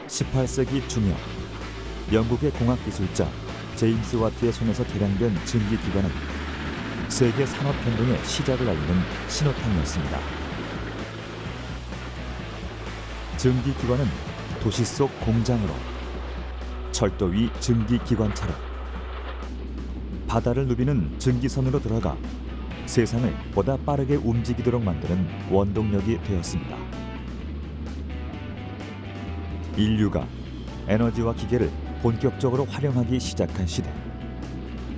18세기 중엽 영국의 공학기술자 제임스 와트의 손에서 개량된 증기기관은 세계 산업혁명의 시작을 알리는 신호탄이었습니다. 증기기관은 도시 속 공장으로, 철도 위 증기기관차로, 바다를 누비는 증기선으로 들어가 세상을 보다 빠르게 움직이도록 만드는 원동력이 되었습니다. 인류가 에너지와 기계를 본격적으로 활용하기 시작한 시대,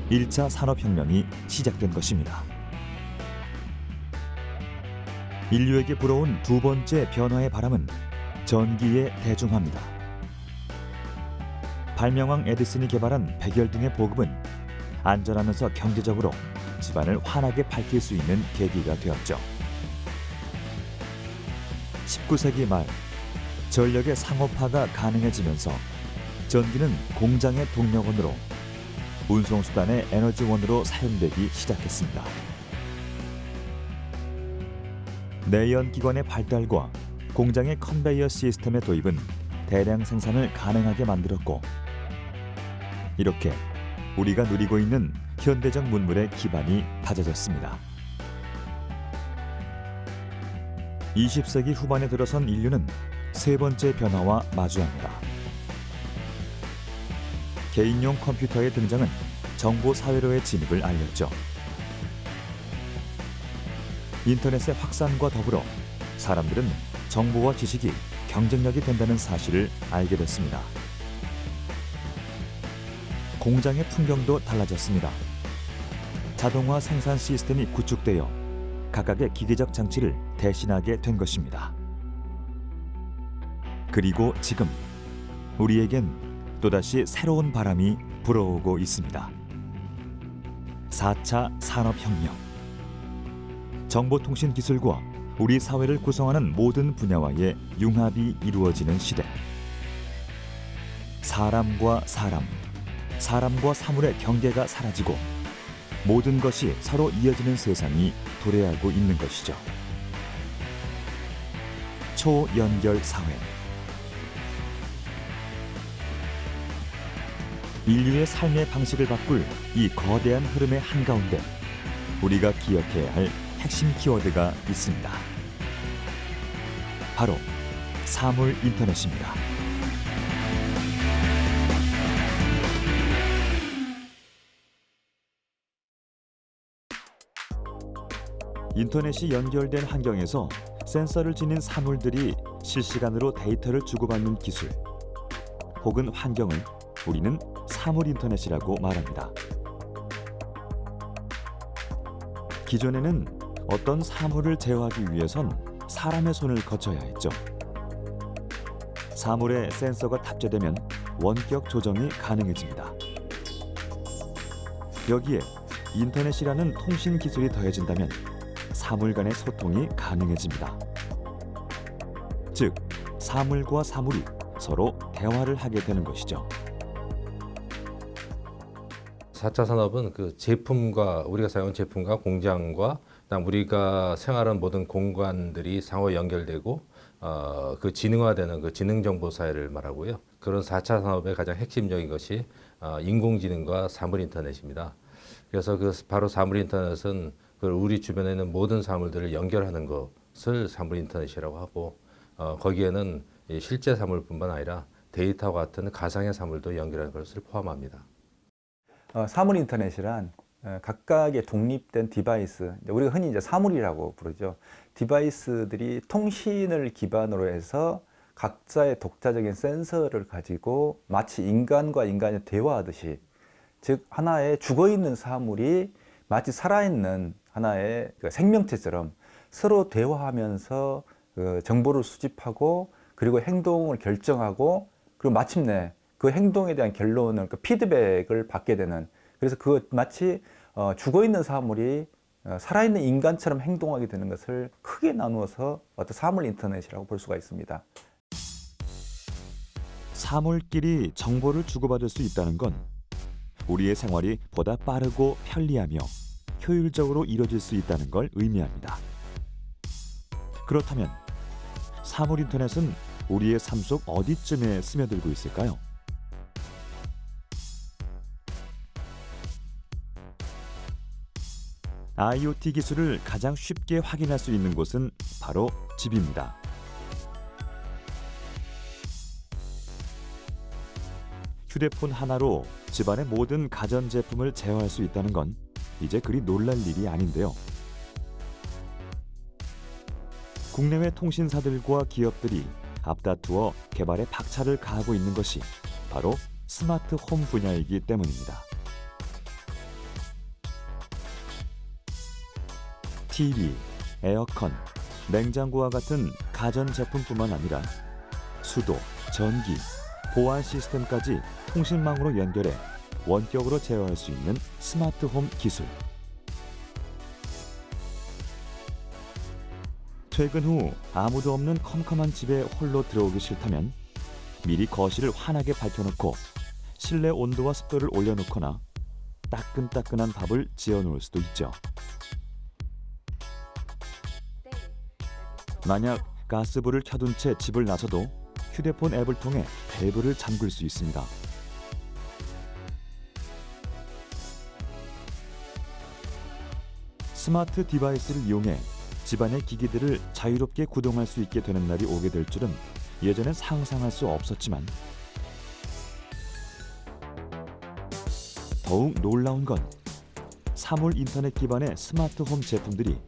1차 산업혁명이 시작된 것입니다. 인류에게 불어온 두 번째 변화의 바람은 전기의 대중화입니다. 발명왕 에디슨이 개발한 백열등의 보급은 안전하면서 경제적으로 집안을 환하게 밝힐 수 있는 계기가 되었죠. 19세기 말 전력의 상업화가 가능해지면서 전기는 공장의 동력원으로, 운송수단의 에너지원으로 사용되기 시작했습니다. 내연기관의 발달과 공장의 컨베이어 시스템의 도입은 대량 생산을 가능하게 만들었고, 이렇게 우리가 누리고 있는 현대적 문물의 기반이 다져졌습니다. 20세기 후반에 들어선 인류는 세 번째 변화와 마주합니다. 개인용 컴퓨터의 등장은 정보 사회로의 진입을 알렸죠. 인터넷의 확산과 더불어 사람들은 정보와 지식이 경쟁력이 된다는 사실을 알게 됐습니다. 공장의 풍경도 달라졌습니다. 자동화 생산 시스템이 구축되어 각각의 기계적 장치를 대신하게 된 것입니다. 그리고 지금 우리에겐 또다시 새로운 바람이 불어오고 있습니다. 4차 산업혁명. 정보통신 기술과 우리 사회를 구성하는 모든 분야와의 융합이 이루어지는 시대. 사람과 사람, 사람과 사물의 경계가 사라지고 모든 것이 서로 이어지는 세상이 도래하고 있는 것이죠. 초연결 사회. 인류의 삶의 방식을 바꿀 이 거대한 흐름의 한가운데 우리가 기억해야 할 핵심 키워드가 있습니다. 바로 사물 인터넷입니다. 인터넷이 연결된 환경에서 센서를 지닌 사물들이 실시간으로 데이터를 주고받는 기술, 혹은 환경을 우리는 사물 인터넷이라고 말합니다. 기존에는 어떤 사물을 제어하기 위해선 사람의 손을 거쳐야 했죠. 사물에 센서가 탑재되면 원격 조정이 가능해집니다. 여기에 인터넷이라는 통신 기술이 더해진다면 사물 간의 소통이 가능해집니다. 즉, 사물과 사물이 서로 대화를 하게 되는 것이죠. 4차 산업은 그 제품과 우리가 사용하는 제품과 공장과 그다음 우리가 생활하는 모든 공간들이 상호 연결되고 그 지능화되는 그 지능정보 사회를 말하고요. 그런 4차 산업의 가장 핵심적인 것이 인공지능과 사물 인터넷입니다. 그래서 그 바로 사물 인터넷은 그 우리 주변에 있는 모든 사물들을 연결하는 것을 사물 인터넷이라고 하고, 거기에는 실제 사물뿐만 아니라 데이터와 같은 가상의 사물도 연결하는 것을 포함합니다. 사물 인터넷이란 각각의 독립된 디바이스, 우리가 흔히 이제 사물이라고 부르죠. 디바이스들이 통신을 기반으로 해서 각자의 독자적인 센서를 가지고 마치 인간과 인간이 대화하듯이, 즉 하나의 죽어있는 사물이 마치 살아있는 하나의 생명체처럼 서로 대화하면서 정보를 수집하고, 그리고 행동을 결정하고, 그리고 마침내 그 행동에 대한 결론을, 피드백을 받게 되는, 그래서 마치 죽어있는 사물이 살아있는 인간처럼 행동하게 되는 것을 크게 나누어서 어떤 사물 인터넷이라고 볼 수가 있습니다. 사물끼리 정보를 주고받을 수 있다는 건 우리의 생활이 보다 빠르고 편리하며 효율적으로 이루어질 수 있다는 걸 의미합니다. 그렇다면 사물 인터넷은 우리의 삶 속 어디쯤에 스며들고 있을까요? IoT 기술을 가장 쉽게 확인할 수 있는 곳은 바로 집입니다. 휴대폰 하나로 집안의 모든 가전제품을 제어할 수 있다는 건 이제 그리 놀랄 일이 아닌데요. 국내외 통신사들과 기업들이 앞다투어 개발에 박차를 가하고 있는 것이 바로 스마트 홈 분야이기 때문입니다. TV, 에어컨, 냉장고와 같은 가전제품뿐만 아니라 수도, 전기, 보안 시스템까지 통신망으로 연결해 원격으로 제어할 수 있는 스마트홈 기술. 퇴근 후 아무도 없는 컴컴한 집에 홀로 들어오기 싫다면 미리 거실을 환하게 밝혀놓고 실내 온도와 습도를 올려놓거나 따끈따끈한 밥을 지어놓을 수도 있죠. 만약 가스불을 켜둔 채 집을 나서도 휴대폰 앱을 통해 밸브를 잠글 수 있습니다. 스마트 디바이스를 이용해 집안의 기기들을 자유롭게 구동할 수 있게 되는 날이 오게 될 줄은 예전엔 상상할 수 없었지만 더욱 놀라운 건 사물 인터넷 기반의 스마트홈 제품들이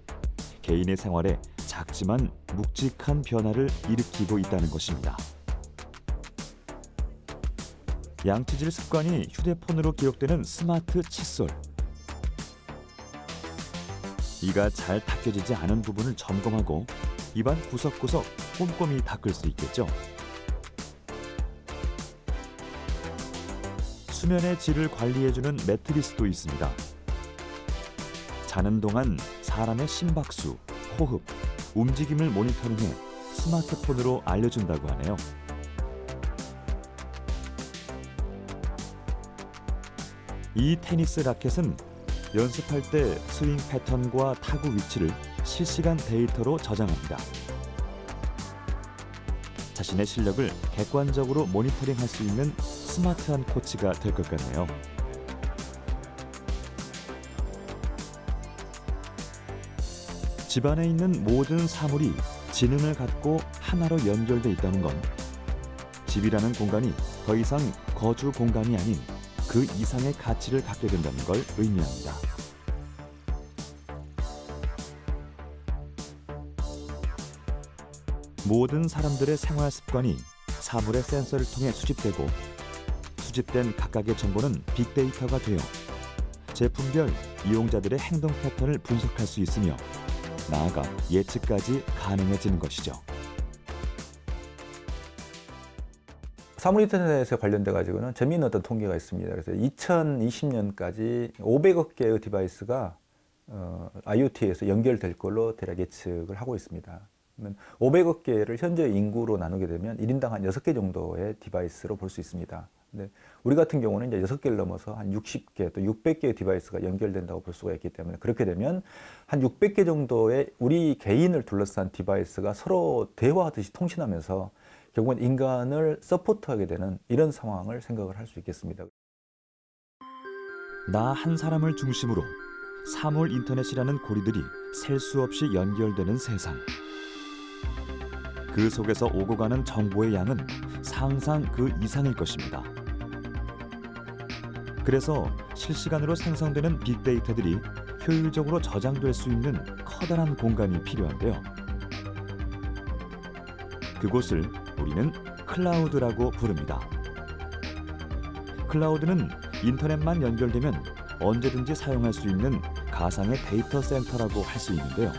개인의 생활에 작지만 묵직한 변화를 일으키고 있다는 것입니다. 양치질 습관이 휴대폰으로 기록되는 스마트 칫솔. 이가 잘 닦여지지 않은 부분을 점검하고 입안 구석구석 꼼꼼히 닦을 수 있겠죠. 수면의 질을 관리해주는 매트리스도 있습니다. 자는 동안 사람의 심박수, 호흡, 움직임을 모니터링해 스마트폰으로 알려준다고 하네요. 이 테니스 라켓은 연습할 때 스윙 패턴과 타구 위치를 실시간 데이터로 저장합니다. 자신의 실력을 객관적으로 모니터링할 수 있는 스마트한 코치가 될 것 같네요. 집안에 있는 모든 사물이 지능을 갖고 하나로 연결돼 있다는 건 집이라는 공간이 더 이상 거주 공간이 아닌 그 이상의 가치를 갖게 된다는 걸 의미합니다. 모든 사람들의 생활 습관이 사물의 센서를 통해 수집되고 수집된 각각의 정보는 빅데이터가 되어 제품별 이용자들의 행동 패턴을 분석할 수 있으며 나아가 예측까지 가능해지는 것이죠. 사물 인터넷에 관련돼 가지고는 재미있는 어떤 통계가 있습니다. 그래서 2020년까지 500억 개의 디바이스가 IoT에서 연결될 걸로 대략 예측을 하고 있습니다. 500억 개를 현재 인구로 나누게 되면 1인당 한 6개 정도의 디바이스로 볼 수 있습니다. 근데 우리 같은 경우는 이제 6개를 넘어서 한 60개 또 600개의 디바이스가 연결된다고 볼 수가 있기 때문에 그렇게 되면 한 600개 정도의 우리 개인을 둘러싼 디바이스가 서로 대화하듯이 통신하면서 결국은 인간을 서포트하게 되는 이런 상황을 생각을 할 수 있겠습니다. 나 한 사람을 중심으로 사물 인터넷이라는 고리들이 셀 수 없이 연결되는 세상. 그 속에서 오고 가는 정보의 양은 상상 그 이상일 것입니다. 그래서 실시간으로 생성되는 빅데이터들이 효율적으로 저장될 수 있는 커다란 공간이 필요한데요. 그곳을 우리는 클라우드라고 부릅니다. 클라우드는 인터넷만 연결되면 언제든지 사용할 수 있는 가상의 데이터 센터라고 할 수 있는데요.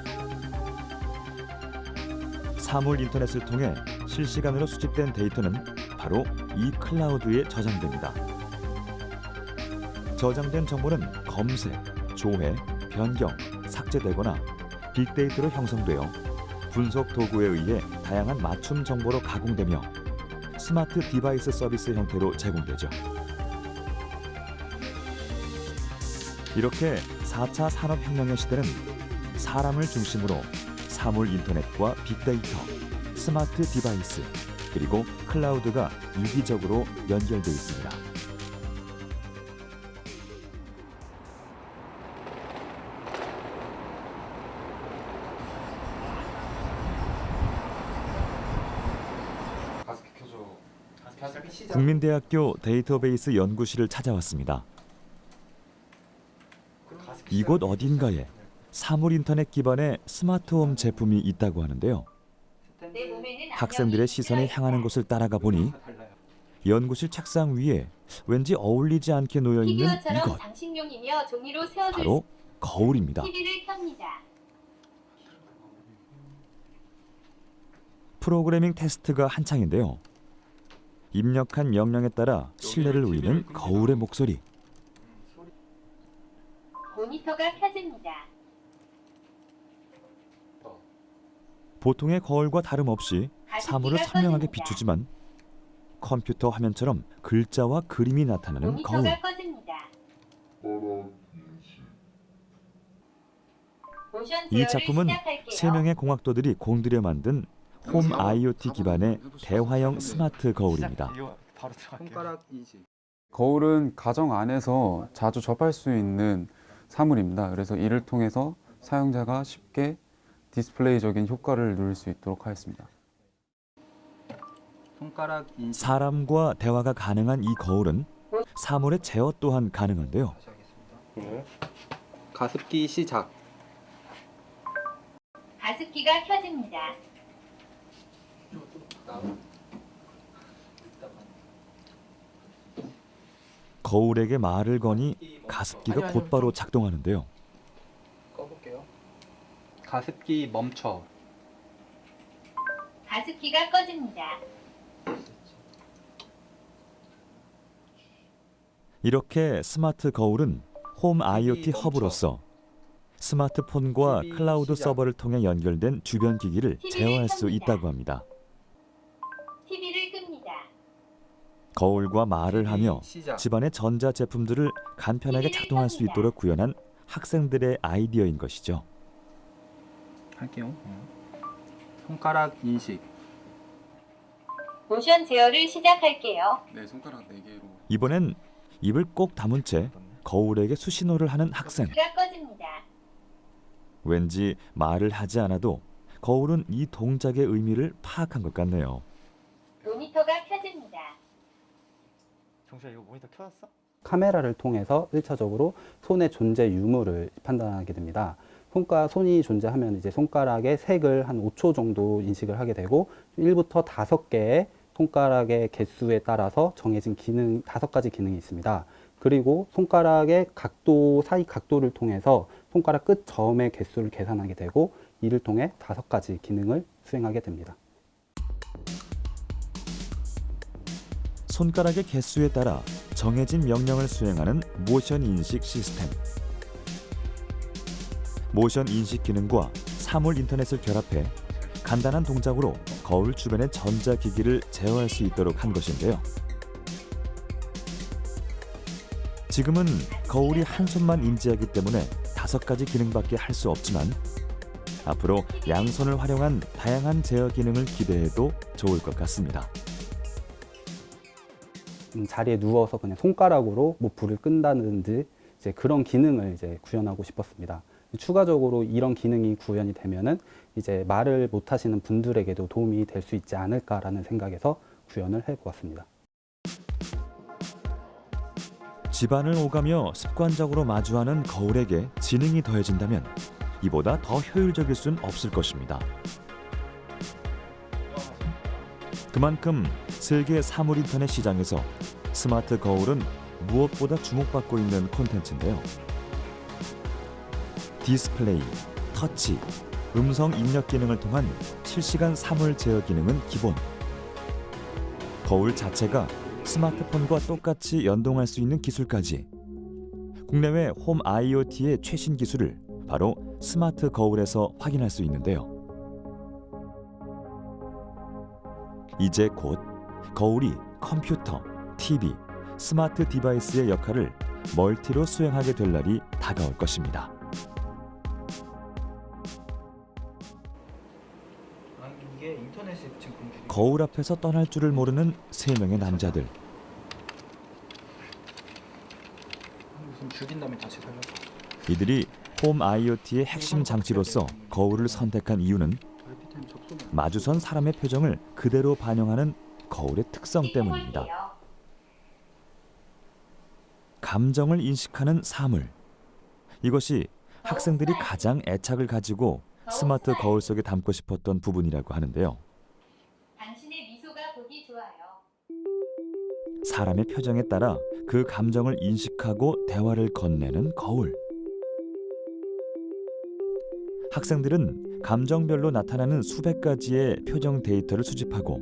사물 인터넷을 통해 실시간으로 수집된 데이터는 바로 이 클라우드에 저장됩니다. 저장된 정보는 검색, 조회, 변경, 삭제되거나 빅데이터로 형성되어 분석 도구에 의해 다양한 맞춤 정보로 가공되며 스마트 디바이스 서비스 형태로 제공되죠. 이렇게 4차 산업혁명의 시대는 사람을 중심으로 사물 인터넷과 빅데이터, 스마트 디바이스, 그리고 클라우드가 유기적으로 연결돼 있습니다. 국민대학교 데이터베이스 연구실을 찾아왔습니다. 이곳 어딘가에 사물 인터넷 기반의 스마트홈 제품이 있다고 하는데요. 학생들의 시선이 향하는 곳을 따라가 보니 연구실 책상 위에 왠지 어울리지 않게 놓여 있는 이것, 장식용이며 종이로 세워둘 바로 거울입니다. TV를 켭니다. 프로그래밍 테스트가 한창인데요. 입력한 명령에 따라 실내를 울리는 거울의 목소리. 모니터가 켜집니다. 보통의 거울과 다름없이 사물을 선명하게 비추지만 컴퓨터 화면처럼 글자와 그림이 나타나는 거울. 모니터가 꺼집니다. 모션 이 제어를 작품은 시작할게요. 3명의 공학도들이 공들여 만든 홈 IoT 기반의 대화형 스마트 거울입니다. 손가락 인식. 거울은 가정 안에서 자주 접할 수 있는 사물입니다. 그래서 이를 통해서 사용자가 쉽게 디스플레이적인 효과를 누릴 수 있도록 하였습니다. 손가락 인식. 사람과 대화가 가능한 이 거울은 사물의 제어 또한 가능한데요. 가습기 시작. 가습기가 켜집니다. 거울에게 말을 거니 가습기가 곧바로 작동하는데요. 꺼볼게요. 가습기 멈춰. 가습기가 꺼집니다. 이렇게 스마트 거울은 홈 IoT 허브로서 스마트폰과 클라우드 서버를 통해 연결된 주변 기기를 제어할 수 있다고 합니다. TV를 끕니다. 거울과 말을 하며 시작. 집안의 전자 제품들을 간편하게 작동할 수 있도록 구현한 학생들의 아이디어인 것이죠. 할게요. 손가락 인식. 모션 제어를 시작할게요. 네, 손가락 4개로. 이번엔 입을 꼭 다문 채 거울에게 수신호를 하는 학생. 가습기가 꺼집니다. 왠지 말을 하지 않아도 거울은 이 동작의 의미를 파악한 것 같네요. 모니터가 켜집니다. 정수야 이거 모니터 켜놨어? 카메라를 통해서 1차적으로 손의 존재 유무를 판단하게 됩니다. 손이 존재하면 이제 손가락의 색을 한 5초 정도 인식을 하게 되고 1부터 5개의 손가락의 개수에 따라서 정해진 기능 5가지 기능이 있습니다. 그리고 손가락의 각도 사이 각도를 통해서 손가락 끝 점의 개수를 계산하게 되고 이를 통해 5가지 기능을 수행하게 됩니다. 손가락의 개수에 따라 정해진 명령을 수행하는 모션 인식 시스템. 모션 인식 기능과 사물 인터넷을 결합해 간단한 동작으로 거울 주변의 전자기기를 제어할 수 있도록 한 것인데요. 지금은 거울이 한 손만 인지하기 때문에 5가지 기능밖에 할 수 없지만 앞으로 양손을 활용한 다양한 제어 기능을 기대해도 좋을 것 같습니다. 자리에 누워서 그냥 손가락으로 뭐 불을 끈다든지 이제 그런 기능을 이제 구현하고 싶었습니다. 추가적으로 이런 기능이 구현이 되면은 이제 말을 못 하시는 분들에게도 도움이 될 수 있지 않을까라는 생각에서 구현을 해보았습니다. 집안을 오가며 습관적으로 마주하는 거울에게 지능이 더해진다면 이보다 더 효율적일 순 없을 것입니다. 그만큼 세계 사물 인터넷 시장에서 스마트 거울은 무엇보다 주목받고 있는 콘텐츠인데요. 디스플레이, 터치, 음성 입력 기능을 통한 실시간 사물 제어 기능은 기본. 거울 자체가 스마트폰과 똑같이 연동할 수 있는 기술까지. 국내외 홈 IoT의 최신 기술을 바로 스마트 거울에서 확인할 수 있는데요. 이제 곧 거울이 컴퓨터, TV, 스마트 디바이스의 역할을 멀티로 수행하게 될 날이 다가올 것입니다. 이게 인터넷이 거울 앞에서 떠날 줄을 모르는 세 명의 남자들. 무슨 죽인 다음에 다시 살려. 이들이 홈 IoT의 핵심 장치로서 거울을 선택한 이유는 마주선 사람의 표정을 그대로 반영하는 거울의 특성 때문입니다. 감정을 인식하는 사물. 이것이 학생들이 가장 애착을 가지고 스마트 거울 속에 담고 싶었던 부분이라고 하는데요. 당신의 미소가 보기 좋아요. 사람의 표정에 따라 그 감정을 인식하고 대화를 건네는 거울. 학생들은 감정별로 나타나는 수백 가지의 표정 데이터를 수집하고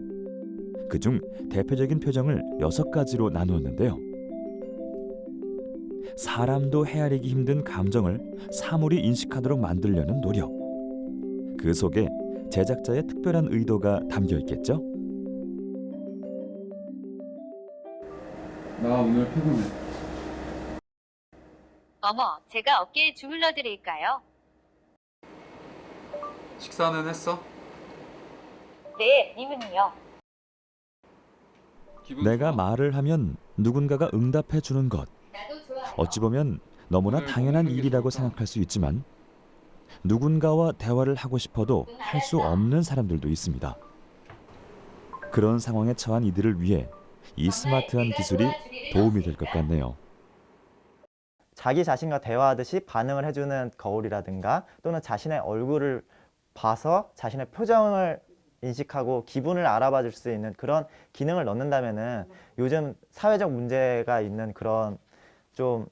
그중 대표적인 표정을 6가지로 나누었는데요. 사람도 헤아리기 힘든 감정을 사물이 인식하도록 만들려는 노력. 그 속에 제작자의 특별한 의도가 담겨 있겠죠? 나 오늘 피곤해. 어머, 제가 어깨에 주물러 드릴까요? 식사는 했어? 네, 님은요? 내가 말을 하면 누군가가 응답해 주는 것. 나도 좋아요. 어찌 보면 너무나 당연한 일이라고 생각할 수 있지만 누군가와 대화를 하고 싶어도 할 수 없는 사람들도 있습니다. 그런 상황에 처한 이들을 위해 이 스마트한 기술이 도움이 될 것 같네요. 자기 자신과 대화하듯이 반응을 해주는 거울이라든가 또는 자신의 얼굴을 봐서 자신의 표정을 인식하고 기분을 알아봐 줄 수 있는 그런 기능을 넣는다면은 요즘 사회적 문제가 있는 그런 좀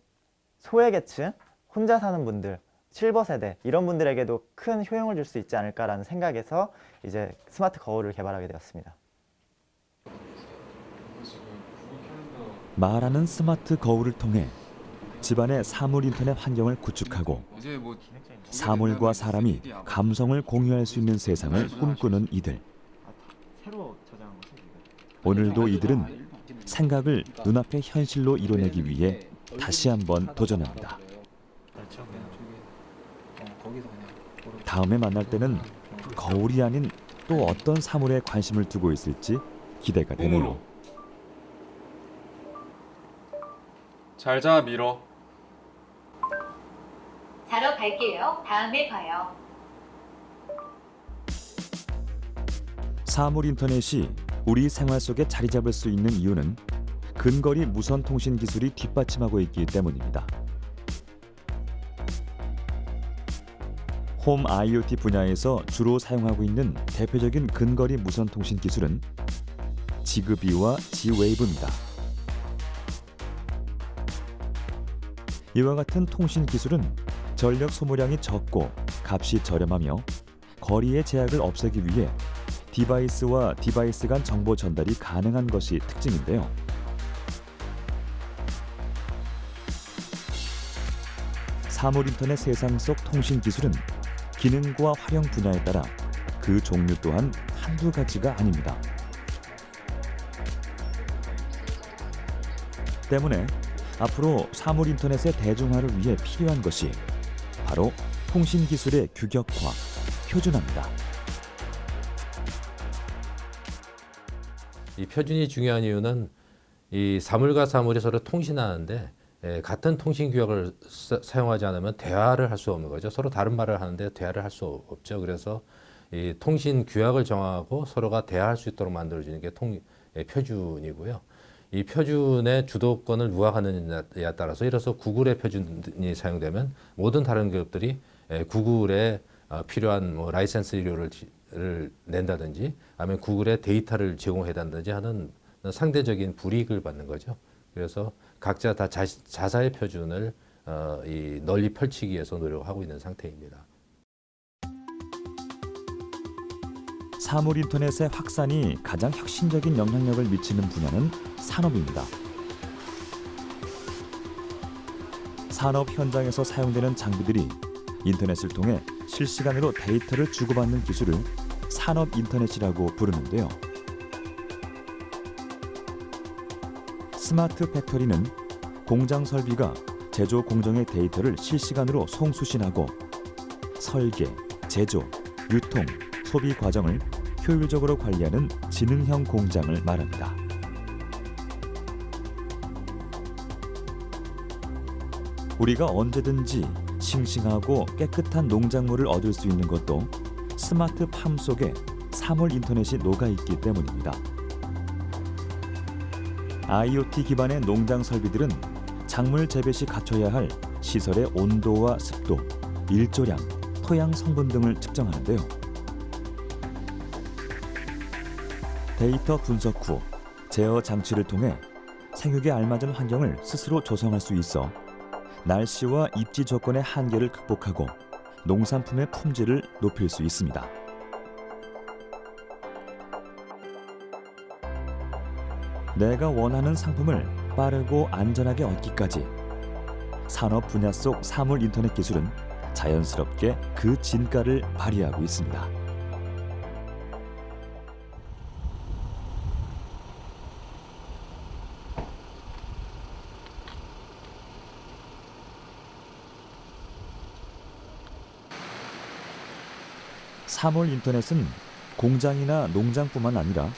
소외계층, 혼자 사는 분들, 실버 세대 이런 분들에게도 큰 효용을 줄 수 있지 않을까라는 생각에서 이제 스마트 거울을 개발하게 되었습니다. 말하는 스마트 거울을 통해 집안의 사물 인터넷 환경을 구축하고 사물과 사람이 감성을 공유할 수 있는 세상을 꿈꾸는 이들. 오늘도 이들은 생각을 눈앞의 현실로 이뤄내기 위해 다시 한번 도전합니다. 다음에 만날 때는 거울이 아닌 또 어떤 사물에 관심을 두고 있을지 기대가 되네요. 잘 자, 미러. 자러 갈게요. 다음에 봐요. 사물 인터넷이 우리 생활 속에 자리 잡을 수 있는 이유는 근거리 무선 통신 기술이 뒷받침하고 있기 때문입니다. 홈 IoT 분야에서 주로 사용하고 있는 대표적인 근거리 무선 통신 기술은 지그비와 지웨이브입니다. 이와 같은 통신 기술은 전력 소모량이 적고 값이 저렴하며 거리의 제약을 없애기 위해 디바이스와 디바이스 간 정보 전달이 가능한 것이 특징인데요. 사물 인터넷 세상 속 통신 기술은 기능과 활용 분야에 따라 그 종류 또한 한두 가지가 아닙니다. 때문에 앞으로 사물 인터넷의 대중화를 위해 필요한 것이 바로 통신 기술의 규격화, 표준화입니다. 이 표준이 중요한 이유는 이 사물과 사물이 서로 통신하는데 같은 통신 규격을 사용하지 않으면 대화를 할 수 없는 거죠. 서로 다른 말을 하는데 대화를 할 수 없죠. 그래서 이 통신 규약을 정하고 서로가 대화할 수 있도록 만들어주는 게 표준이고요. 이 표준의 주도권을 누가 하느냐에 따라서 이래서 구글의 표준이 사용되면 모든 다른 기업들이 구글에 필요한 뭐 라이센스료를 낸다든지 아니면 구글에 데이터를 제공해달든지 하는 상대적인 불이익을 받는 거죠. 그래서 각자 다 자사의 표준을 널리 펼치기 위해서 노력하고 있는 상태입니다. 사물 인터넷의 확산이 가장 혁신적인 영향력을 미치는 분야는 산업입니다. 산업 현장에서 사용되는 장비들이 인터넷을 통해 실시간으로 데이터를 주고받는 기술을 산업 인터넷이라고 부르는데요. 스마트 팩토리는 공장 설비가 제조 공정의 데이터를 실시간으로 송수신하고 설계, 제조, 유통, 소비 과정을 효율적으로 관리하는 지능형 공장을 말합니다. 우리가 언제든지 싱싱하고 깨끗한 농작물을 얻을 수 있는 것도 스마트팜 속에 사물 인터넷이 녹아있기 때문입니다. IoT 기반의 농장 설비들은 작물 재배 시 갖춰야 할 시설의 온도와 습도, 일조량, 토양 성분 등을 측정하는데요. 데이터 분석 후 제어 장치를 통해 생육에 알맞은 환경을 스스로 조성할 수 있어 날씨와 입지 조건의 한계를 극복하고 농산품의 품질을 높일 수 있습니다. 내가 원하는 상품을 빠르고 안전하게 얻기까지 산업 분야 속 사물 인터넷 기술은 자연스럽게 그 진가를 발휘하고 있습니다. 사물 인터넷은 공장이나 농장뿐만 아니라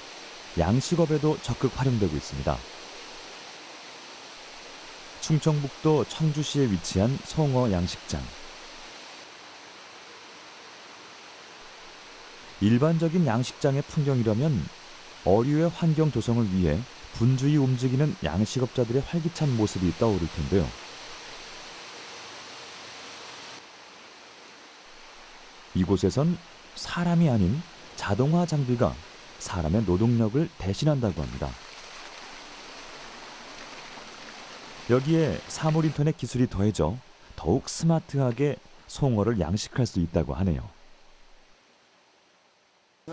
양식업에도 적극 활용되고 있습니다. 충청북도 청주시에 위치한 송어 양식장. 일반적인 양식장의 풍경이라면 어류의 환경 조성을 위해 분주히 움직이는 양식업자들의 활기찬 모습이 떠오를 텐데요. 이곳에선 사람이 아닌 자동화 장비가 사람의 노동력을 대신한다고 합니다. 여기에 사물 인터넷 기술이 더해져 더욱 스마트하게 송어를 양식할 수 있다고 하네요.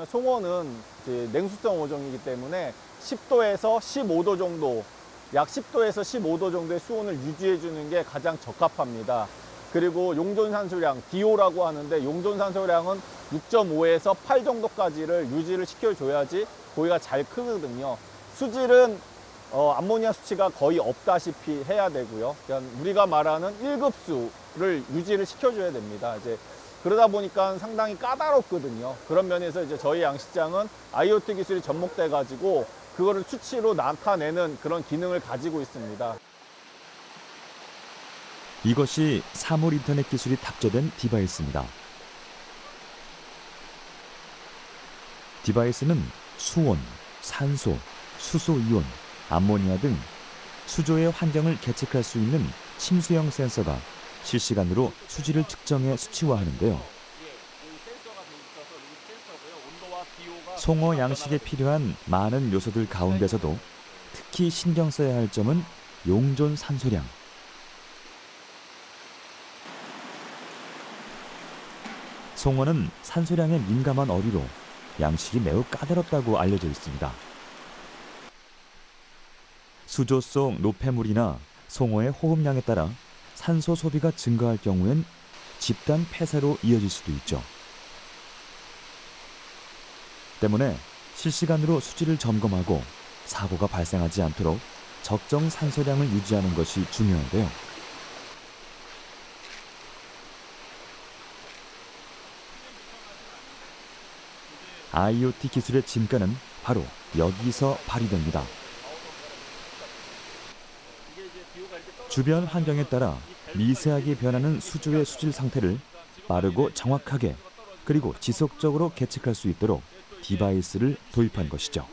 송어는 이제 냉수성 어종이기 때문에 10도에서 15도 정도, 약 10도에서 15도 정도의 수온을 유지해 주는 게 가장 적합합니다. 그리고 용존산소량, DO라고 하는데 용존산소량은 6.5에서 8 정도까지를 유지를 시켜줘야지 고기가 잘 크거든요. 수질은 암모니아 수치가 거의 없다시피 해야 되고요. 그러니까 우리가 말하는 1급수를 유지를 시켜줘야 됩니다. 이제 그러다 보니까 상당히 까다롭거든요. 그런 면에서 이제 저희 양식장은 IoT 기술이 접목돼 가지고 그거를 수치로 나타내는 그런 기능을 가지고 있습니다. 이것이 사물 인터넷 기술이 탑재된 디바이스입니다. 디바이스는 수온, 산소, 수소이온, 암모니아 등 수조의 환경을 계측할 수 있는 침수형 센서가 실시간으로 수질을 측정해 수치화하는데요. 송어 양식에 필요한 많은 요소들 가운데서도 특히 신경 써야 할 점은 용존 산소량. 송어는 산소량에 민감한 어류로 양식이 매우 까다롭다고 알려져 있습니다. 수조 속 노폐물이나 송어의 호흡량에 따라 산소 소비가 증가할 경우엔 집단 폐사로 이어질 수도 있죠. 때문에 실시간으로 수질을 점검하고 사고가 발생하지 않도록 적정 산소량을 유지하는 것이 중요한데요. IoT 기술의 진가는 바로 여기서 발휘됩니다. 주변 환경에 따라 미세하게 변하는 수조의 수질 상태를 빠르고 정확하게 그리고 지속적으로 계측할 수 있도록 디바이스를 도입한 것이죠.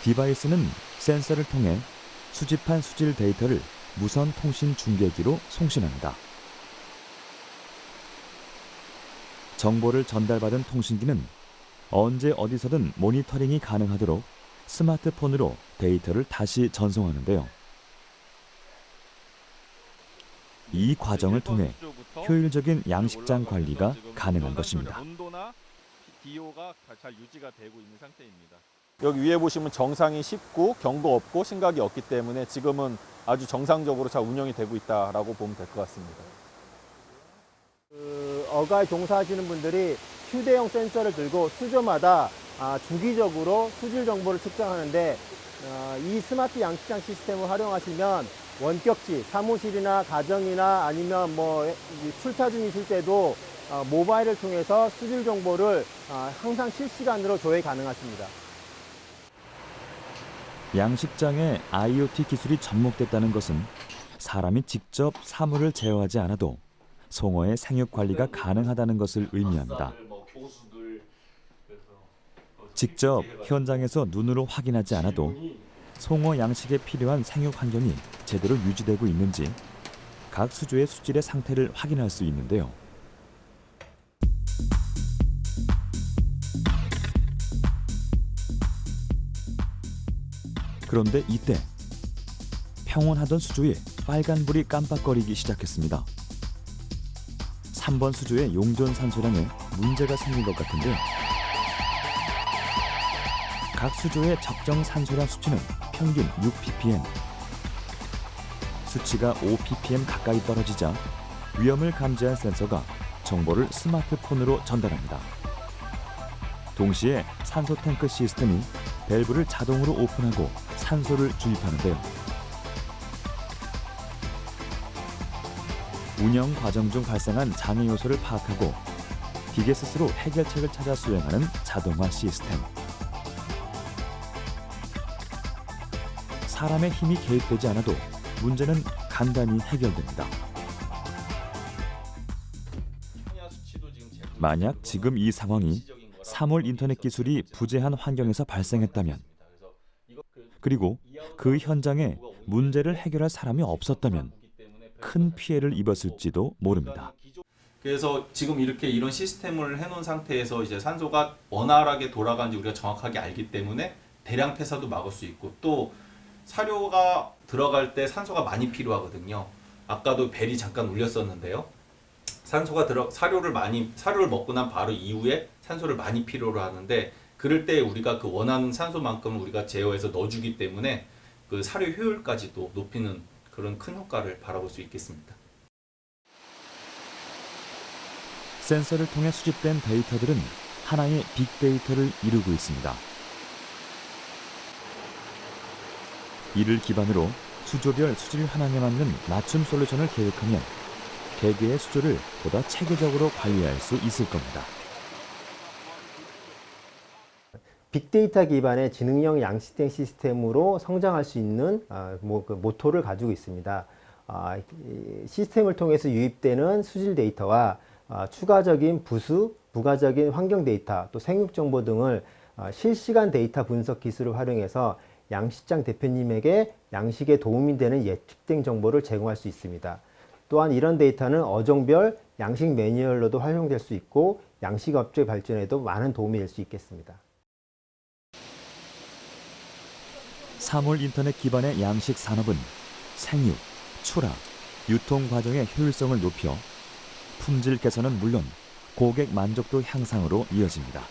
디바이스는 센서를 통해 수집한 수질 데이터를 무선 통신 중계기로 송신합니다. 정보를 전달받은 통신기는 언제 어디서든 모니터링이 가능하도록 스마트폰으로 데이터를 다시 전송하는데요. 이 과정을 통해 효율적인 양식장 관리가 가능한 것입니다. 온도나 DO가 잘 유지가 되고 있는 상태입니다. 여기 위에 보시면 정상이 19, 경고 없고 심각이 없기 때문에 지금은 아주 정상적으로 잘 운영이 되고 있다라고 보면 될 것 같습니다. 어가에 종사하시는 분들이 휴대용 센서를 들고 수조마다 주기적으로 수질 정보를 측정하는데 이 스마트 양식장 시스템을 활용하시면 원격지 사무실이나 가정이나 아니면 뭐 출타 중이실 때도 모바일을 통해서 수질 정보를 항상 실시간으로 조회 가능하십니다. 양식장에 IoT 기술이 접목됐다는 것은 사람이 직접 사물을 제어하지 않아도 송어의 생육 관리가 가능하다는 것을 의미합니다. 직접 현장에서 눈으로 확인하지 않아도 송어 양식에 필요한 생육 환경이 제대로 유지되고 있는지 각 수조의 수질의 상태를 확인할 수 있는데요. 그런데 이때 평온하던 수조에 빨간불이 깜빡거리기 시작했습니다. 3번 수조의 용존 산소량에 문제가 생긴 것 같은데요. 각 수조의 적정 산소량 수치는 평균 6ppm. 수치가 5ppm 가까이 떨어지자 위험을 감지한 센서가 정보를 스마트폰으로 전달합니다. 동시에 산소 탱크 시스템이 밸브를 자동으로 오픈하고 산소를 주입하는데요. 운영 과정 중 발생한 장애 요소를 파악하고 기계 스스로 해결책을 찾아 수행하는 자동화 시스템. 사람의 힘이 개입되지 않아도 문제는 간단히 해결됩니다. 만약 지금 이 상황이 사물 인터넷 기술이 부재한 환경에서 발생했다면, 그리고 그 현장에 문제를 해결할 사람이 없었다면 큰 피해를 입었을지도 모릅니다. 그래서 지금 이런 시스템을 해놓은 상태에서 이제 산소가 원활하게 돌아가는지 우리가 정확하게 알기 때문에 대량 폐사도 막을 수 있고, 또 사료가 들어갈 때 산소가 많이 필요하거든요. 아까도 벨이 잠깐 울렸었는데요. 사료를 먹고 난 바로 이후에 산소를 많이 필요로 하는데, 그럴 때 우리가 그 원하는 산소만큼을 우리가 제어해서 넣어주기 때문에 그 사료 효율까지도 높이는 그런 큰 효과를 바라볼 수 있겠습니다. 센서를 통해 수집된 데이터들은 하나의 빅데이터를 이루고 있습니다. 이를 기반으로 수조별 수질 현황에 맞는 맞춤 솔루션을 계획하면 개개의 수조를 보다 체계적으로 관리할 수 있을 겁니다. 빅데이터 기반의 지능형 양식장 시스템으로 성장할 수 있는 모토를 가지고 있습니다. 시스템을 통해서 유입되는 수질 데이터와 추가적인 부가적인 환경 데이터, 또 생육 정보 등을 실시간 데이터 분석 기술을 활용해서 양식장 대표님에게 양식에 도움이 되는 예측된 정보를 제공할 수 있습니다. 또한 이런 데이터는 어종별 양식 매뉴얼로도 활용될 수 있고 양식업체 발전에도 많은 도움이 될 수 있겠습니다. 사물 인터넷 기반의 양식 산업은 생육, 출하, 유통 과정의 효율성을 높여 품질 개선은 물론 고객 만족도 향상으로 이어집니다.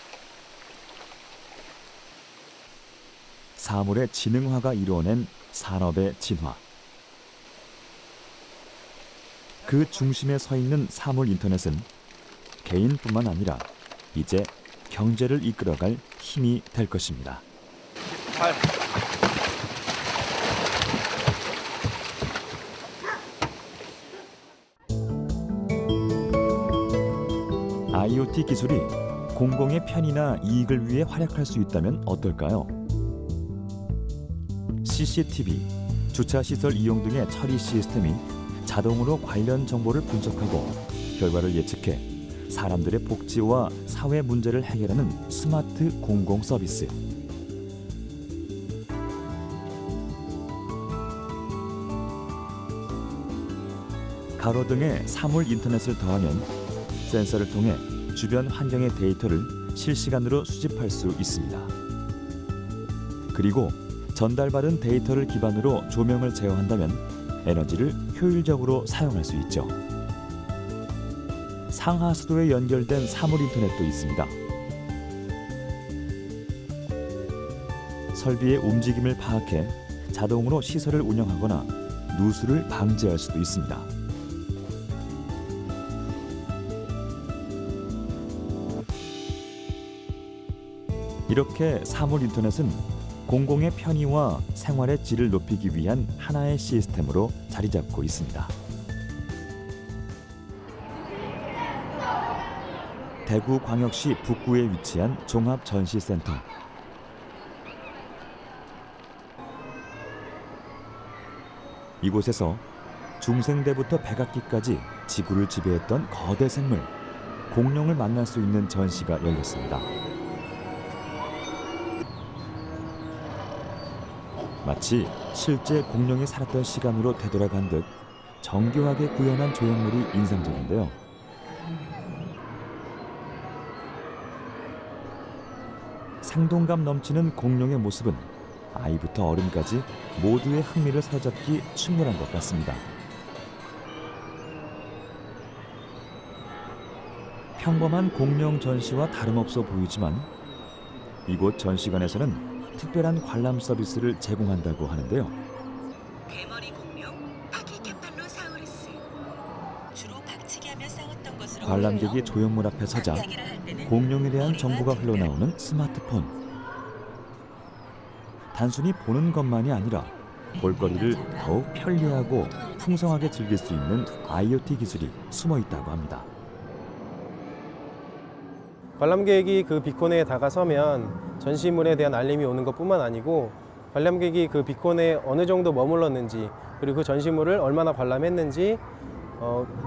사물의 지능화가 이루어낸 산업의 진화. 그 중심에 서 있는 사물 인터넷은 개인뿐만 아니라 이제 경제를 이끌어갈 힘이 될 것입니다. IoT 기술이 공공의 편의나 이익을 위해 활약할 수 있다면 어떨까요? CCTV, 주차시설 이용 등의 처리 시스템이 자동으로 관련 정보를 분석하고 결과를 예측해 사람들의 복지와 사회 문제를 해결하는 스마트 공공 서비스. 가로등의 사물 인터넷을 더하면 센서를 통해 주변 환경의 데이터를 실시간으로 수집할 수 있습니다. 그리고 전달받은 데이터를 기반으로 조명을 제어한다면 에너지를 효율적으로 사용할 수 있죠. 상하수도에 연결된 사물 인터넷도 있습니다. 설비의 움직임을 파악해 자동으로 시설을 운영하거나 누수를 방지할 수도 있습니다. 이렇게 사물 인터넷은 공공의 편의와 생활의 질을 높이기 위한 하나의 시스템으로 자리 잡고 있습니다. 대구광역시 북구에 위치한 종합전시센터. 이곳에서 중생대부터 백악기까지 지구를 지배했던 거대 생물, 공룡을 만날 수 있는 전시가 열렸습니다. 마치 실제 공룡이 살았던 시간으로 되돌아간 듯 정교하게 구현한 조형물이 인상적인데요. 생동감 넘치는 공룡의 모습은 아이부터 어른까지 모두의 흥미를 사로잡기 충분한 것 같습니다. 평범한 공룡 전시와 다름없어 보이지만 이곳 전시관에서는 특별한 관람 서비스를 제공한다고 하는데요. 대머리 공룡 파키케팔로사우루스. 주로 박치기 하며 싸웠던 것으로 관람객이 조형물 앞에 서자 공룡에 대한 정보가 흘러나오는 스마트폰. 단순히 보는 것만이 아니라 볼거리를 더욱 편리하고 풍성하게 즐길 수 있는 IoT 기술이 숨어 있다고 합니다. 관람객이 그 비콘에 다가서면 전시물에 대한 알림이 오는 것뿐만 아니고 관람객이 그 비콘에 어느 정도 머물렀는지, 그리고 그 전시물을 얼마나 관람했는지,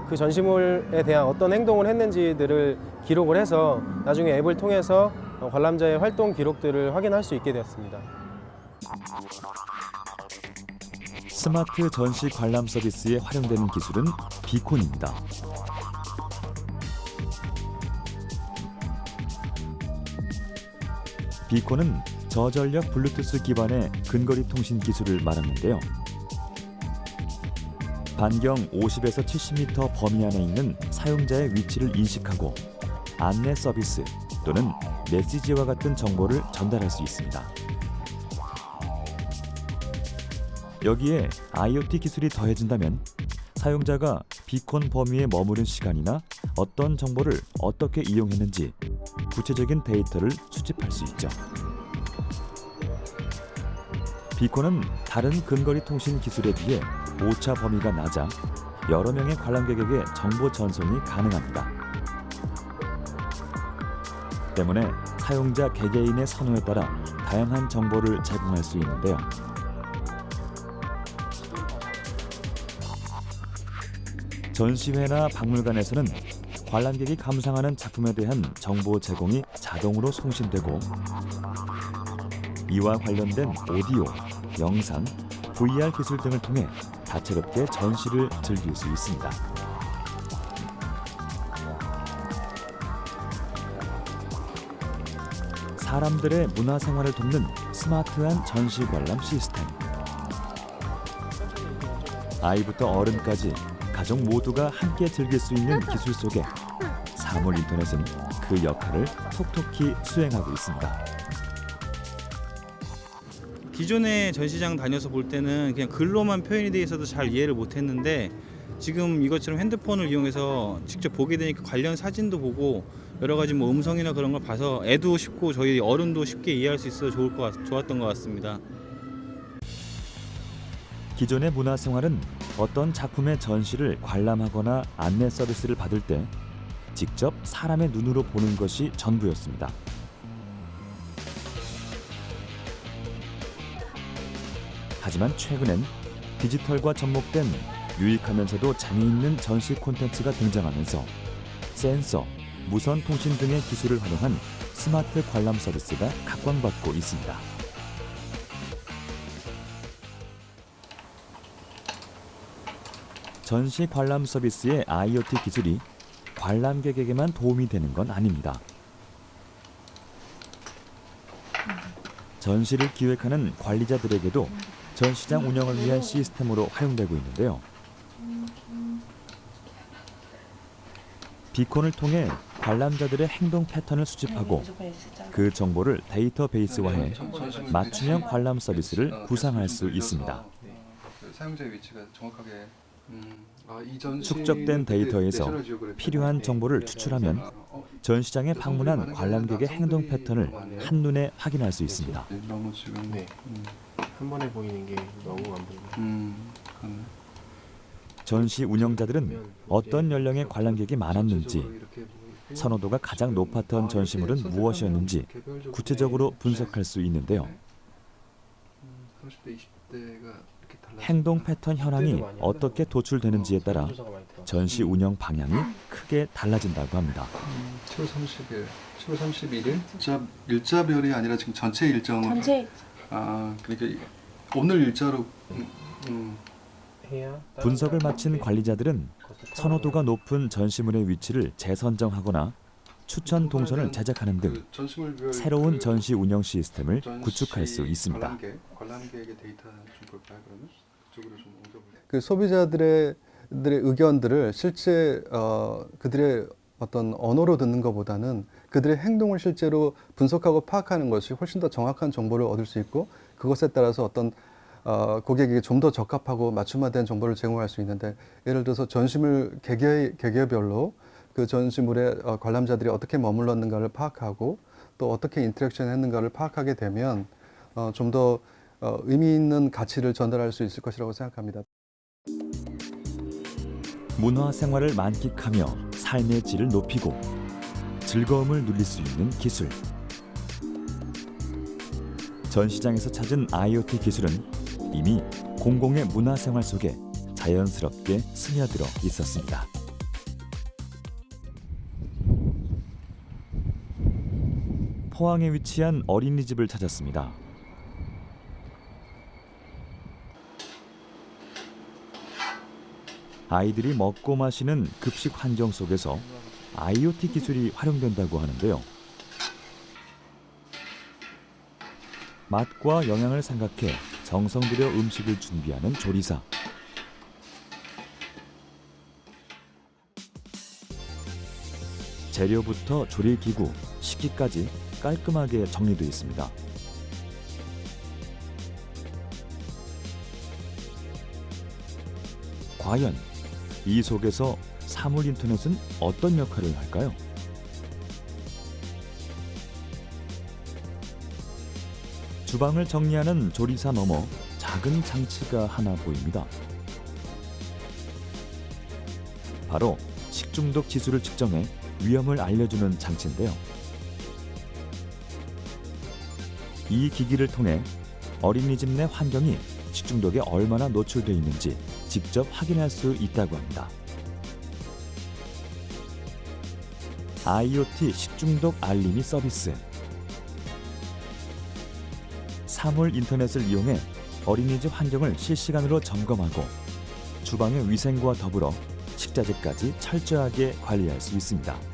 그 전시물에 대한 어떤 행동을 했는지들을 기록을 해서 나중에 앱을 통해서 관람자의 활동 기록들을 확인할 수 있게 되었습니다. 스마트 전시 관람 서비스에 활용되는 기술은 비콘입니다. 비콘은 저전력 블루투스 기반의 근거리 통신 기술을 말하는데요. 반경 50에서 70m 범위 안에 있는 사용자의 위치를 인식하고 안내 서비스 또는 메시지와 같은 정보를 전달할 수 있습니다. 여기에 IoT 기술이 더해진다면 사용자가 비콘 범위에 머무른 시간이나 어떤 정보를 어떻게 이용했는지 구체적인 데이터를 수집할 수 있죠. 비콘은 다른 근거리 통신 기술에 비해 오차 범위가 낮아 여러 명의 관람객에게 정보 전송이 가능합니다. 때문에 사용자 개개인의 선호에 따라 다양한 정보를 제공할 수 있는데요. 전시회나 박물관에서는 관람객이 감상하는 작품에 대한 정보 제공이 자동으로 송신되고 이와 관련된 오디오, 영상, VR 기술 등을 통해 다채롭게 전시를 즐길 수 있습니다. 사람들의 문화생활을 돕는 스마트한 전시 관람 시스템. 아이부터 어른까지 가족 모두가 함께 즐길 수 있는 기술 속에 사물 인터넷은 그 역할을 톡톡히 수행하고 있습니다. 기존의 전시장 다녀서 볼 때는 그냥 글로만 표현이 돼 있어도 잘 이해를 못했는데 지금 이것처럼 핸드폰을 이용해서 직접 보게 되니까 관련 사진도 보고 여러 가지 뭐 음성이나 그런 걸 봐서 애도 쉽고 저희 어른도 쉽게 이해할 수 있어서 좋았던 것 같습니다. 기존의 문화생활은 어떤 작품의 전시를 관람하거나 안내 서비스를 받을 때 직접 사람의 눈으로 보는 것이 전부였습니다. 하지만 최근엔 디지털과 접목된 유익하면서도 재미있는 전시 콘텐츠가 등장하면서 센서, 무선 통신 등의 기술을 활용한 스마트 관람 서비스가 각광받고 있습니다. 전시 관람 서비스의 IoT 기술이 관람객에게만 도움이 되는 건 아닙니다. 전시를 기획하는 관리자들에게도 전시장 운영을 위한 시스템으로 활용되고 있는데요. 비콘을 통해 관람자들의 행동 패턴을 수집하고 그 정보를 데이터베이스화해 맞춤형 관람 서비스를 구상할 수 있습니다. 사용자의 위치가 정확하게 축적된 데이터에서 필요한 정보를 추출하면 전시장에 방문한 관람객의 행동 패턴을 한눈에 확인할 수 있습니다. 너무 지금 한 번에 보이는 게 너무 안 보이네요. 전시 운영자들은 어떤 연령의 관람객이 많았는지, 선호도가 가장 높았던 전시물은 무엇이었는지 구체적으로 분석할 수 있는데요. 30대, 20대가 이렇게 달라지는 행동 패턴 현황이 어떻게 도출되는지에 따라 전시 운영 방향이 크게 달라진다고 합니다. 7월 30일, 7월 31일 일자별이 아니라 지금 전체 일정. 전체. 그러니까 오늘 일자로. 분석을 마친 관리자들은 선호도가 높은 전시물의 위치를 재선정하거나 추천 동선을 제작하는 등 새로운 전시 운영 시스템을 구축할 수 있습니다. 관람객의 데이터 좀 볼까요? 그러면 그쪽으로 좀 옮겨볼까요? 그 소비자들의 의견들을 실제 그들의 어떤 언어로 듣는 것보다는 그들의 행동을 실제로 분석하고 파악하는 것이 훨씬 더 정확한 정보를 얻을 수 있고, 그것에 따라서 어떤 고객에게 좀 더 적합하고 맞춤화된 정보를 제공할 수 있는데, 예를 들어서 전시물 개개별로 그 전시물에 관람자들이 어떻게 머물렀는가를 파악하고 또 어떻게 인터랙션 했는가를 파악하게 되면 좀 더 의미 있는 가치를 전달할 수 있을 것이라고 생각합니다. 문화 생활을 만끽하며 삶의 질을 높이고 즐거움을 누릴 수 있는 기술. 전시장에서 찾은 IoT 기술은 이미 공공의 문화 생활 속에 자연스럽게 스며들어 있었습니다. 포항에 위치한 어린이집을 찾았습니다. 아이들이 먹고 마시는 급식 환경 속에서 IoT 기술이 활용된다고 하는데요. 맛과 영양을 생각해 정성 들여 음식을 준비하는 조리사. 재료부터 조리기구, 식기까지 깔끔하게 정리되어 있습니다. 과연 이 속에서 사물 인터넷은 어떤 역할을 할까요? 주방을 정리하는 조리사 너머 작은 장치가 하나 보입니다. 바로 식중독 지수를 측정해 위험을 알려주는 장치인데요. 이 기기를 통해 어린이집 내 환경이 식중독에 얼마나 노출되어 있는지 직접 확인할 수 있다고 합니다. IoT 식중독 알림이 서비스. 사물 인터넷을 이용해 어린이집 환경을 실시간으로 점검하고 주방의 위생과 더불어 식자재까지 철저하게 관리할 수 있습니다.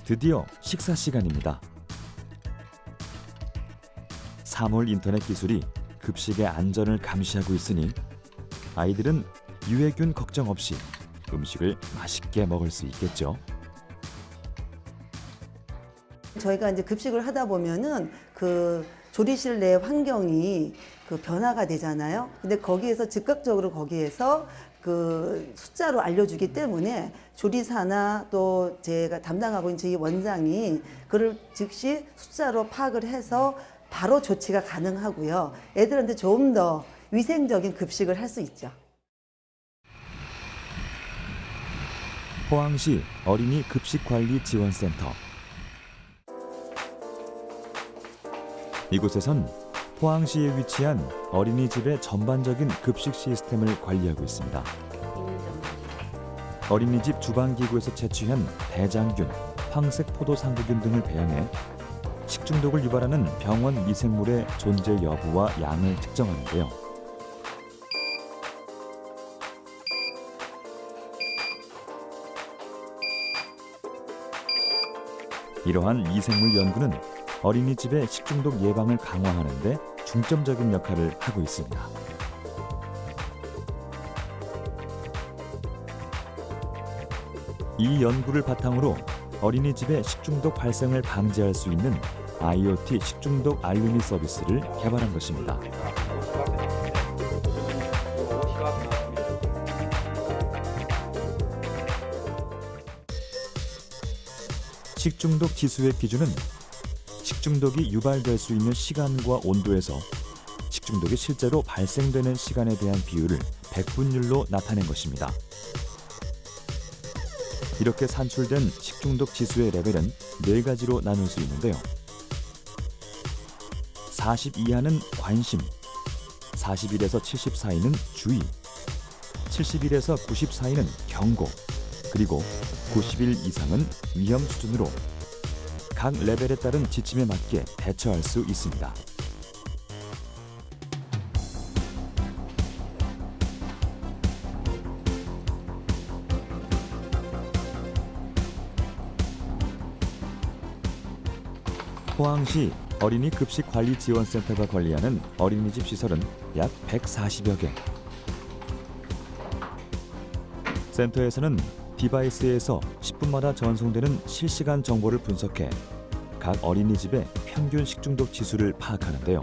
드디어 식사 시간입니다. 사물 인터넷 기술이 급식의 안전을 감시하고 있으니 아이들은 유해균 걱정 없이 음식을 맛있게 먹을 수 있겠죠. 저희가 이제 급식을 하다 보면은 그 조리실 내 환경이 그 변화가 되잖아요. 근데 거기에서 즉각적으로 거기에서 그 숫자로 알려주기 때문에 조리사나 또 제가 담당하고 있는 저희 원장이 그를 즉시 숫자로 파악을 해서 바로 조치가 가능하고요. 애들한테 좀 더 위생적인 급식을 할 수 있죠. 포항시 어린이 급식관리지원센터. 이곳에선 포항시에 위치한 어린이집의 전반적인 급식 시스템을 관리하고 있습니다. 어린이집 주방기구에서 채취한 대장균, 황색 포도상구균 등을 배양해 식중독을 유발하는 병원 미생물의 존재 여부와 양을 측정하는데요. 이러한 미생물 연구는 어린이집의 식중독 예방을 강화하는 데 중점적인 역할을 하고 있습니다. 이 연구를 바탕으로 어린이집의 식중독 발생을 방지할 수 있는 IoT 식중독 알림이 서비스를 개발한 것입니다. 식중독 지수의 기준은 식중독이 유발될 수 있는 시간과 온도에서 식중독이 실제로 발생되는 시간에 대한 비율을 백분율로 나타낸 것입니다. 이렇게 산출된 식중독 지수의 레벨은 4가지로 나눌 수 있는데요. 40 이하는 관심, 41에서 70 사이는 주의, 71에서 90 사이는 경고, 그리고 91 이상은 위험 수준으로 각 레벨에 따른 지침에 맞게 대처할 수 있습니다. 포항시 어린이 급식 관리 지원센터가 관리하는 어린이집 시설은 약 140여 개. 센터에서는 디바이스에서 10분마다 전송되는 실시간 정보를 분석해 각 어린이집의 평균 식중독 지수를 파악하는데요.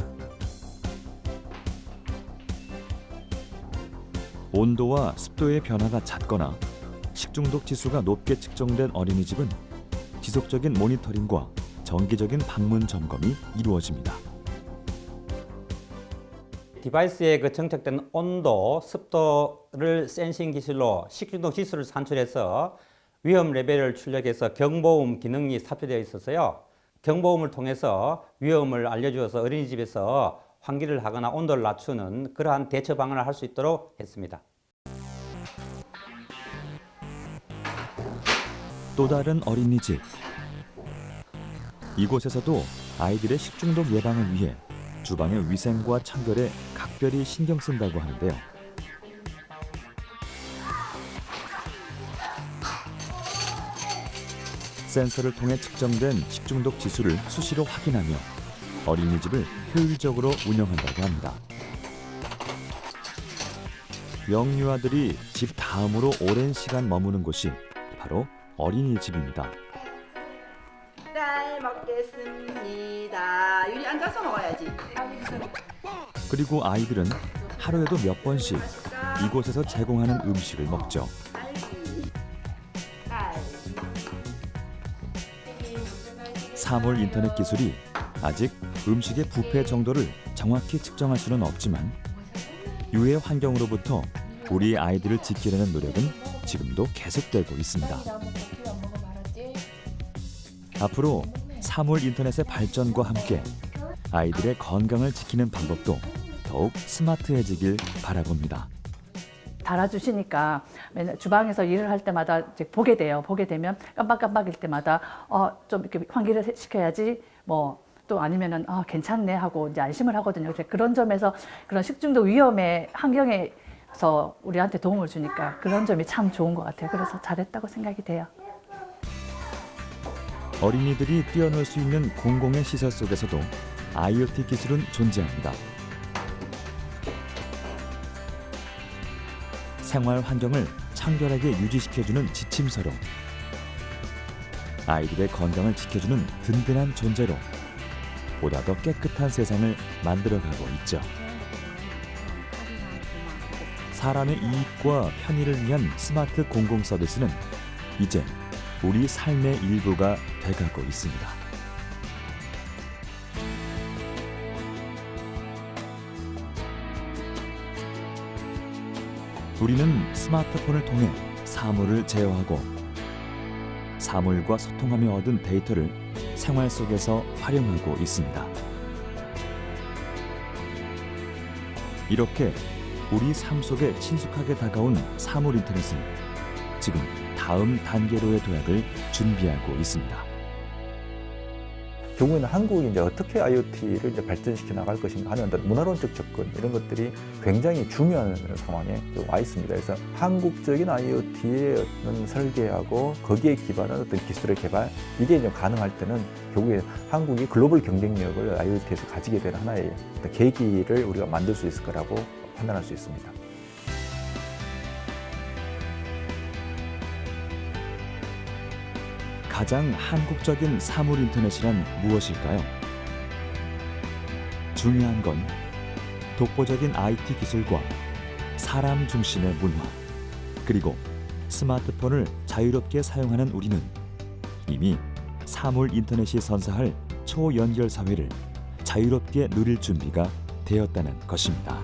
온도와 습도의 변화가 잦거나 식중독 지수가 높게 측정된 어린이집은 지속적인 모니터링과 정기적인 방문 점검이 이루어집니다. 디바이스에 그 정착된 온도, 습도를 센싱 기술로 식중독 지수를 산출해서 위험 레벨을 출력해서 경보음 기능이 탑재되어 있어서요. 경보음을 통해서 위험을 알려주어서 어린이집에서 환기를 하거나 온도를 낮추는 그러한 대처 방안을 할 수 있도록 했습니다. 또 다른 어린이집. 이곳에서도 아이들의 식중독 예방을 위해 주방의 위생과 청결에 각별히 신경 쓴다고 하는데요. 센서를 통해 측정된 식중독 지수를 수시로 확인하며 어린이집을 효율적으로 운영한다고 합니다. 영유아들이 집 다음으로 오랜 시간 머무는 곳이 바로 어린이집입니다. 잘 먹겠습니다. 유리 앉아서 먹어야지. 그리고 아이들은 하루에도 몇 번씩 이곳에서 제공하는 음식을 먹죠. 사물 인터넷 기술이 아직 음식의 부패 정도를 정확히 측정할 수는 없지만 유해 환경으로부터 우리 아이들을 지키려는 노력은 지금도 계속되고 있습니다. 앞으로 사물 인터넷의 발전과 함께 아이들의 건강을 지키는 방법도 더욱 스마트해지길 바라봅니다. 달아주시니까 맨날 주방에서 일을 할 때마다 이제 보게 돼요. 보게 되면 깜빡깜빡일 때마다 좀 이렇게 환기를 시켜야지 뭐 또 아니면은 괜찮네 하고 이제 안심을 하거든요. 그런 점에서 그런 식중독 위험의 환경에서 우리한테 도움을 주니까 그런 점이 참 좋은 것 같아요. 그래서 잘했다고 생각이 돼요. 어린이들이 뛰어놀 수 있는 공공의 시설 속에서도 IoT 기술은 존재합니다. 생활 환경을 청결하게 유지시켜주는 지침서로 아이들의 건강을 지켜주는 든든한 존재로 보다 더 깨끗한 세상을 만들어가고 있죠. 사람의 이익과 편의를 위한 스마트 공공 서비스는 이제 우리 삶의 일부가 돼가고 있습니다. 우리는 스마트폰을 통해 사물을 제어하고 사물과 소통하며 얻은 데이터를 생활 속에서 활용하고 있습니다. 이렇게 우리 삶 속에 친숙하게 다가온 사물 인터넷은 지금 다음 단계로의 도약을 준비하고 있습니다. 결국에는 한국이 이제 어떻게 IoT를 이제 발전시켜 나갈 것인가 하는 문화론적 접근 이런 것들이 굉장히 중요한 상황에 와 있습니다. 그래서 한국적인 IoT의 어떤 설계하고 거기에 기반한 어떤 기술의 개발 이게 이제 가능할 때는 결국에 한국이 글로벌 경쟁력을 IoT에서 가지게 되는 하나의 계기를 우리가 만들 수 있을 거라고 판단할 수 있습니다. 가장 한국적인 사물 인터넷이란 무엇일까요? 중요한 건 독보적인 IT 기술과 사람 중심의 문화, 그리고 스마트폰을 자유롭게 사용하는 우리는 이미 사물 인터넷이 선사할 초연결 사회를 자유롭게 누릴 준비가 되었다는 것입니다.